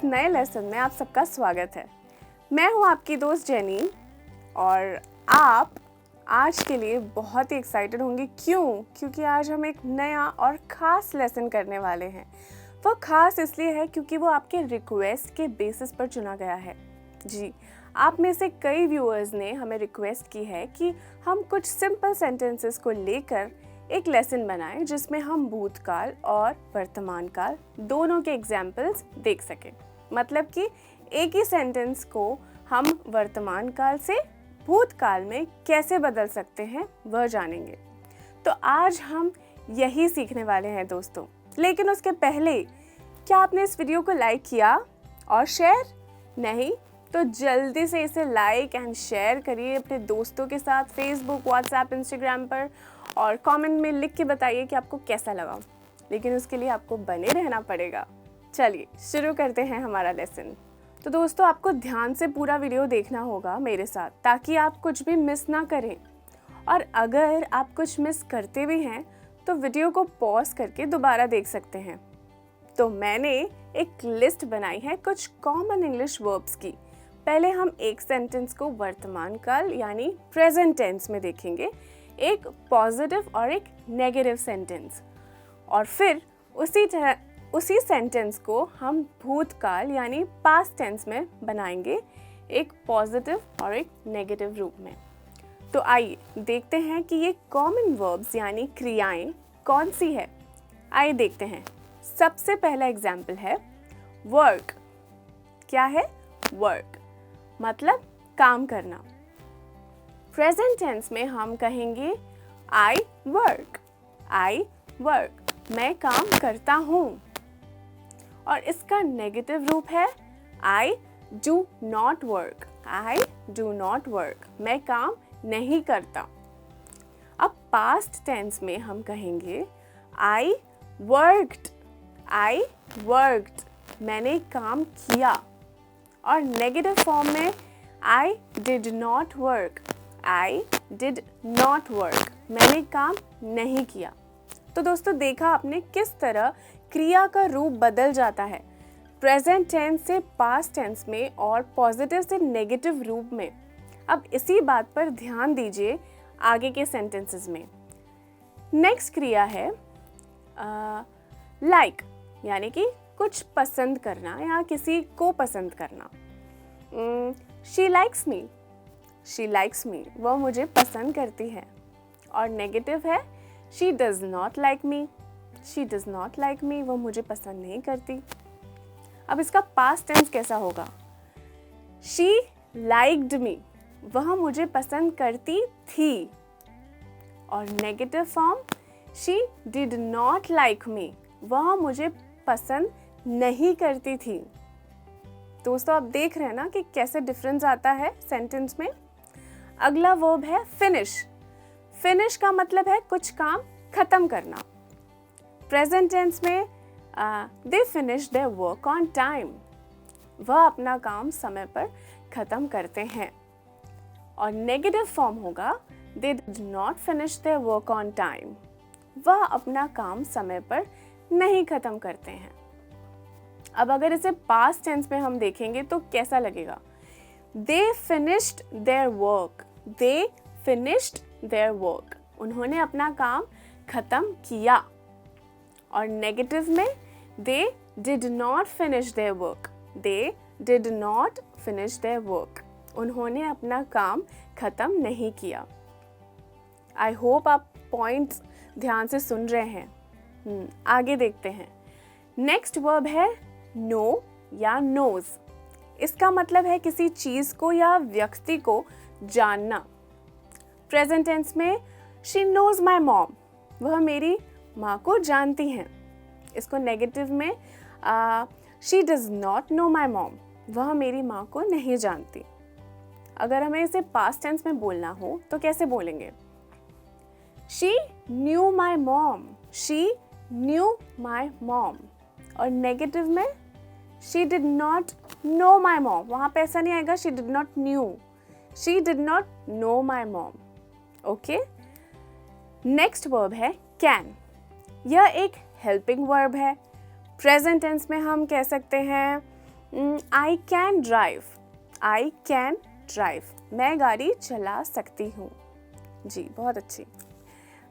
नए लेसन में आप सबका स्वागत है। मैं हूं आपकी दोस्त जेनी और आप आज के लिए बहुत ही एक्साइटेड होंगे। क्योंकि आज हम एक नया और ख़ास लेसन करने वाले हैं। वो ख़ास इसलिए है क्योंकि वो आपके रिक्वेस्ट के बेसिस पर चुना गया है। जी, आप में से कई व्यूअर्स ने हमें रिक्वेस्ट की है कि हम कुछ सिंपल सेंटेंसेस को लेकर एक लेसन बनाएं जिसमें हम भूतकाल और वर्तमान काल दोनों के एग्जाम्पल्स देख सकें। मतलब कि एक ही सेंटेंस को हम वर्तमान काल से भूतकाल में कैसे बदल सकते हैं वह जानेंगे। तो आज हम यही सीखने वाले हैं दोस्तों। लेकिन उसके पहले क्या आपने इस वीडियो को लाइक किया और शेयर? नहीं तो जल्दी से इसे लाइक एंड शेयर करिए अपने दोस्तों के साथ फेसबुक, व्हाट्सएप, इंस्टाग्राम पर और कमेंट में लिख के बताइए कि आपको कैसा लगा। लेकिन उसके लिए आपको बने रहना पड़ेगा। चलिए शुरू करते हैं हमारा लेसन। तो दोस्तों आपको ध्यान से पूरा वीडियो देखना होगा मेरे साथ ताकि आप कुछ भी मिस ना करें। और अगर आप कुछ मिस करते भी हैं तो वीडियो को पॉज करके दोबारा देख सकते हैं। तो मैंने एक लिस्ट बनाई है कुछ कॉमन इंग्लिश वर्ब्स की। पहले हम एक सेंटेंस को वर्तमान काल यानी प्रेजेंट टेंस में देखेंगे, एक पॉजिटिव और एक नेगेटिव सेंटेंस, और फिर उसी सेंटेंस को हम भूतकाल यानी पास्ट टेंस में बनाएंगे, एक पॉजिटिव और एक नेगेटिव रूप में। तो आइए देखते हैं कि ये कॉमन वर्ब्स यानी क्रियाएं कौन सी है। आइए देखते हैं। सबसे पहला एग्जाम्पल है वर्क। क्या है? वर्क मतलब काम करना। प्रेजेंट टेंस में हम कहेंगे आई वर्क। आई वर्क, मैं काम करता हूँ। और इसका नेगेटिव रूप है आई do not work. I do not work, मैं काम नहीं करता। अब पास्ट टेंस में हम कहेंगे आई वर्कड। आई वर्कड, मैंने काम किया। और नेगेटिव फॉर्म में आई did not work. I did not work, मैंने काम नहीं किया। तो दोस्तों देखा आपने किस तरह क्रिया का रूप बदल जाता है प्रेजेंट टेंस से पास्ट टेंस में और पॉजिटिव से नेगेटिव रूप में। अब इसी बात पर ध्यान दीजिए आगे के सेंटेंसेस में। नेक्स्ट क्रिया है लाइक यानी कि कुछ पसंद करना या किसी को पसंद करना। She likes me. She likes me, वह मुझे पसंद करती है। और नेगेटिव है she does not like me. She does not like me, वह मुझे पसंद नहीं करती। अब इसका पास्ट टेंस कैसा होगा? शी लाइक्ड मी, वह मुझे पसंद करती थी। और negative form she did not like me, वह मुझे पसंद नहीं करती थी। दोस्तों आप देख रहे हैं ना कि कैसे डिफरेंस आता है सेंटेंस में। अगला वर्ब है फिनिश। फिनिश का मतलब है कुछ काम खत्म करना। प्रेजेंट टेंस में they finish their work on time, वह अपना काम समय पर खत्म करते हैं। और नेगेटिव फॉर्म होगा they did not finish their work on time, वह अपना काम समय पर नहीं खत्म करते हैं। अब अगर इसे पास्ट टेंस में हम देखेंगे तो कैसा लगेगा? They finished their work. They finished their work, उन्होंने अपना काम खत्म किया। और नेगेटिव में they did not finish their work. They did not finish their work, उन्होंने अपना काम खत्म नहीं किया। आई होप आप पॉइंट्स ध्यान से सुन रहे हैं। आगे देखते हैं। नेक्स्ट वर्ब है नो या नोज। इसका मतलब है किसी चीज को या व्यक्ति को जानना। प्रेजेंट टेंस में शी नोज माई मॉम, वह मेरी माँ को जानती हैं। इसको नेगेटिव में she does not know my mom, वह मेरी माँ को नहीं जानती। अगर हमें इसे पास्ट टेंस में बोलना हो तो कैसे बोलेंगे? She knew my mom. She knew my mom. और नेगेटिव में she did not know my mom, वहाँ पे ऐसा नहीं आएगा she did not new, she did not know my mom. Okay, next verb है कैन। यह एक हेल्पिंग वर्ब है। प्रेजेंट टेंस में हम कह सकते हैं I can drive, I can drive, मैं गाड़ी चला सकती हूँ। जी, बहुत अच्छी।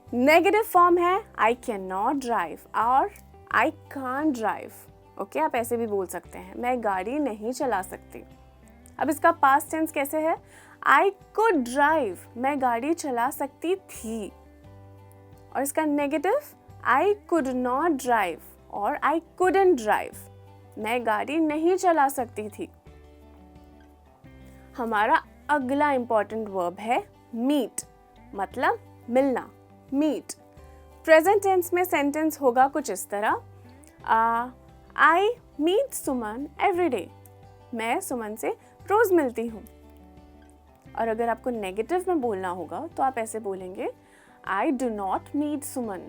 नेगेटिव फॉर्म है आई कैन नॉट ड्राइव और आई कांट ड्राइव। ओके, आप ऐसे भी बोल सकते हैं, मैं गाड़ी नहीं चला सकती। अब इसका पास्ट टेंस कैसे है? आई कुड ड्राइव, मैं गाड़ी चला सकती थी। और इसका negative I could not drive और आई कुडंट ड्राइव, मैं गाड़ी नहीं चला सकती थी। हमारा अगला इंपॉर्टेंट वर्ब है मीट, मतलब मिलना, मीट। प्रेजेंट टेंस में सेंटेंस होगा कुछ इस तरह, I meet Suman every day, मैं सुमन से रोज मिलती हूँ। और अगर आपको नेगेटिव में बोलना होगा तो आप ऐसे बोलेंगे, I do not meet Suman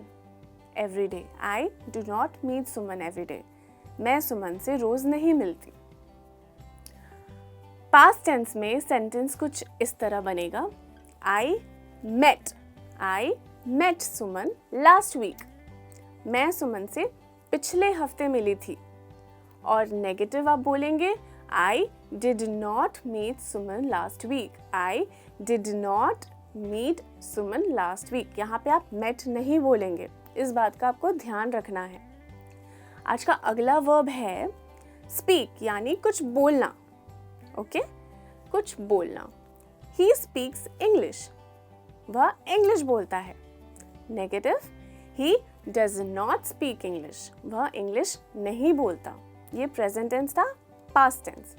every day, I do not meet Suman every day, मैं सुमन से रोज नहीं मिलती। पास्ट टेंस में सेंटेंस कुछ इस तरह बनेगा, I met Suman last week, मैं सुमन से पिछले हफ्ते मिली थी। और नेगेटिव आप बोलेंगे, I did not meet Suman last week, I did not meet Suman last week. यहाँ पे आप मेट नहीं बोलेंगे, इस बात का आपको ध्यान रखना है। आज का अगला वर्ब है स्पीक, यानी कुछ बोलना। ओके, कुछ बोलना। ही स्पीक्स इंग्लिश, वह इंग्लिश बोलता है। Negative, he does not speak English, वह इंग्लिश नहीं बोलता। ये प्रेजेंट टेंस था। Past tense,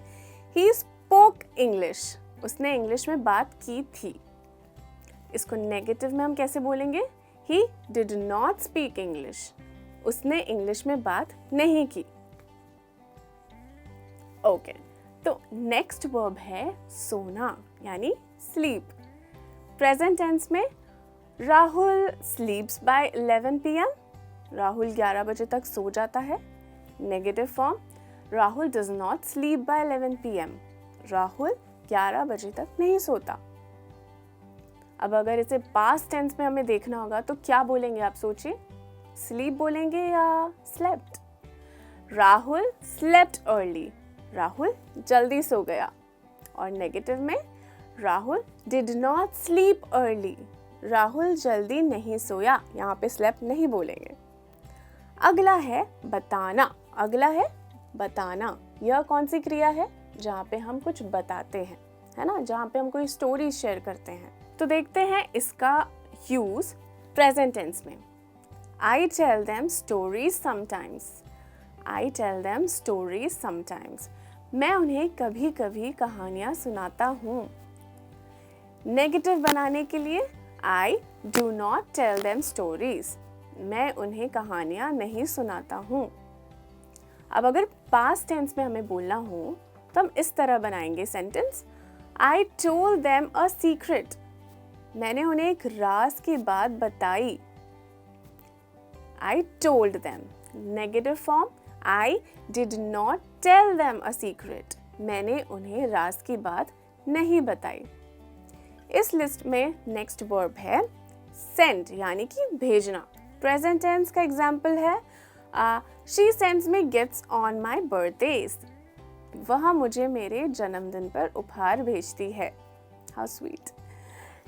he spoke English, उसने इंग्लिश में बात की थी। इसको नेगेटिव में हम कैसे बोलेंगे? He did not speak English, उसने इंग्लिश में बात नहीं की। ओके, तो नेक्स्ट वर्ब है सोना, यानी स्लीप। प्रेजेंट टेंस में Rahul sleeps by 11 PM, Rahul 11 बजे तक सो जाता है। Negative form, Rahul does not sleep by 11 PM, Rahul 11 बजे तक नहीं सोता। अब अगर इसे पास्ट टेंस में हमें देखना होगा तो क्या बोलेंगे आप सोचिए? स्लीप बोलेंगे या slept? Rahul slept early, Rahul जल्दी सो गया। और नेगेटिव में Rahul did not sleep early, Rahul जल्दी नहीं सोया, यहाँ पे स्लेप्ट नहीं बोलेंगे। अगला है बताना, अगला है बताना। यह कौन सी क्रिया है? जहाँ पे हम कुछ बताते हैं, है ना, जहाँ पे हम कोई स्टोरी शेयर करते हैं। तो देखते हैं इसका यूज प्रेजेंट टेंस में। I tell them stories sometimes, I tell them stories sometimes, मैं उन्हें कभी कभी कहानियाँ सुनाता हूँ। नेगेटिव बनाने के लिए I do not tell them stories, मैं उन्हें कहानियाँ नहीं सुनाता हूँ। अब अगर पास्ट टेंस में हमें बोलना हो तो हम इस तरह बनाएंगे sentence, I told them a secret, मैंने उन्हें एक राज की बात बताई। I told them. Negative form, I did not tell them a secret, मैंने उन्हें राज की बात नहीं बताई। इस लिस्ट में नेक्स्ट वर्ब है send, यानी कि भेजना। प्रेजेंट टेंस का एग्जाम्पल है she sends me gifts on my birthdays, वह मुझे मेरे जन्मदिन पर उपहार भेजती है। How sweet.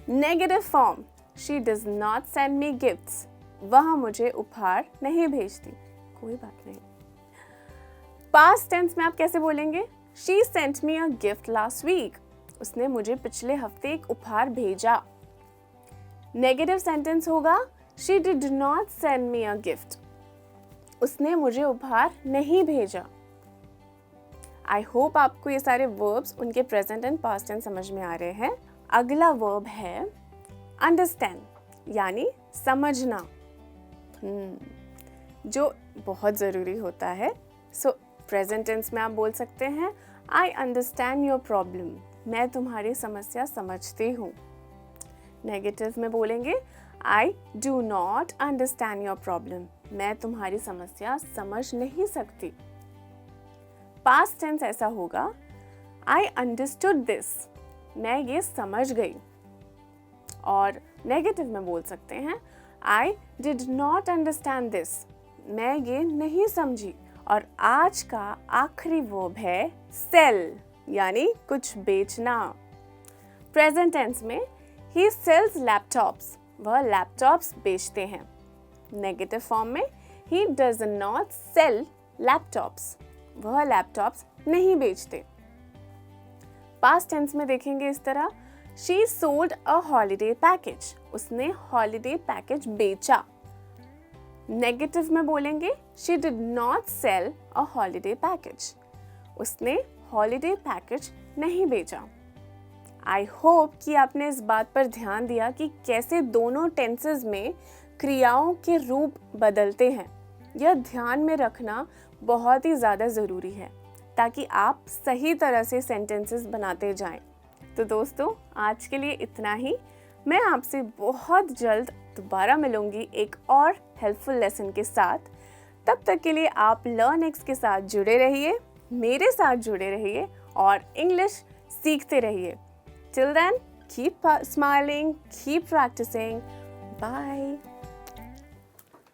Negative form, she does not send me gifts, वह मुझे उपहार नहीं भेजती। कोई बात नहीं। पास्ट टेंस में आप कैसे बोलेंगे? She sent me a gift last week, उसने मुझे पिछले हफ्ते एक उपहार भेजा। नेगेटिव सेंटेंस होगा She did not send me a gift, उसने मुझे उपहार नहीं भेजा। आई होप आपको ये सारे वर्ब्स उनके प्रेजेंट एंड पास्ट टेंस समझ में आ रहे हैं। अगला वर्ब है अंडरस्टैंड, यानी समझना, जो बहुत ज़रूरी होता है। सो प्रेजेंट टेंस में आप बोल सकते हैं आई अंडरस्टैंड योर प्रॉब्लम, मैं तुम्हारी समस्या समझती हूँ। नेगेटिव में बोलेंगे I do not understand your problem, मैं तुम्हारी समस्या समझ नहीं सकती। पास्ट टेंस ऐसा होगा आई अंडरस्टूड दिस, मैं ये समझ गई। और नेगेटिव में बोल सकते हैं आई डिड नॉट अंडरस्टैंड दिस, मैं ये नहीं समझी। और आज का आखिरी वर्ब है सेल, यानी कुछ बेचना। प्रेजेंट टेंस में ही सेल्स लैपटॉप्स, वह लैपटॉप्स बेचते हैं। नेगेटिव फॉर्म में he does not sell laptops, वह लैपटॉप्स नहीं बेचते। पास्ट टेंस में देखेंगे इस तरह, she sold a holiday package, उसने हॉलीडे पैकेज बेचा। नेगेटिव में बोलेंगे she did not sell a holiday package, उसने हॉलीडे पैकेज नहीं बेचा। आई होप कि आपने इस बात पर ध्यान दिया कि कैसे दोनों टेंसेस में क्रियाओं के रूप बदलते हैं। यह ध्यान में रखना बहुत ही ज़्यादा ज़रूरी है ताकि आप सही तरह से सेंटेंसेस बनाते जाएं। तो दोस्तों, आज के लिए इतना ही। मैं आपसे बहुत जल्द दोबारा मिलूंगी एक और हेल्पफुल लेसन के साथ। तब तक के लिए आप लर्न एक्स के साथ जुड़े रहिए, मेरे साथ जुड़े रहिए और इंग्लिश सीखते रहिए। Till then, keep smiling, keep practicing. Bye.